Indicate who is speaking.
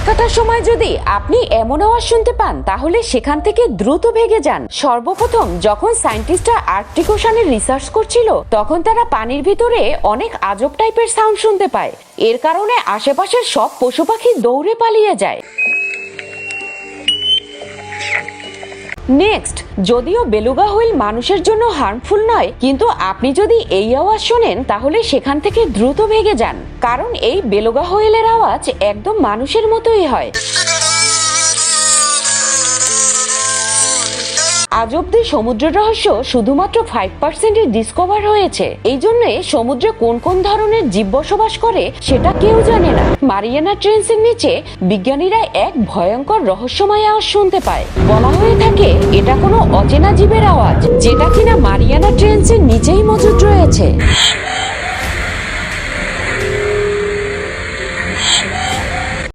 Speaker 1: কাটার সময় যদি আপনি এমন আওয়াজ শুনতে পান তাহলে সেখান থেকে দ্রুত ভেগে যান। সর্বপ্রথম যখন সায়েন্টিস্টরা আর্কটিক ওশানে রিসার্চ করছিল তখন তারা পানির ভিতরে অনেক আজব টাইপের সাউন্ড শুনতে পায়। এর কারণে আশেপাশের সব পশু পাখি দৌড়ে পালিয়ে যায়। নেক্সট, যদিও বেলুগা হুইল মানুষের জন্য হার্মফুল নয়, কিন্তু আপনি যদি এই আওয়াজ শোনেন তাহলে সেখান থেকে দ্রুত ভেগে যান, কারণ এই বেলুগা হুইলের আওয়াজ একদম মানুষের মতোই হয়। আজ অব্দি সমুদ্রের রহস্য শুধুমাত্র 5% ডিসকভার হয়েছে। এই জন্য সমুদ্রে কোন কোন ধরনের জীব বসবাস করে সেটা কেউ জানে না। মারিয়ানা ট্রেঞ্চের নিচে বিজ্ঞানীরা এক ভয়ঙ্কর রহস্যময় আওয়াজ শুনতে পায়। বলা হয়ে থাকে এটা কোনো অচেনা জীবের আওয়াজ, যেটা কিনা মারিয়ানা ট্রেঞ্চের নিচেই মজুদ রয়েছে।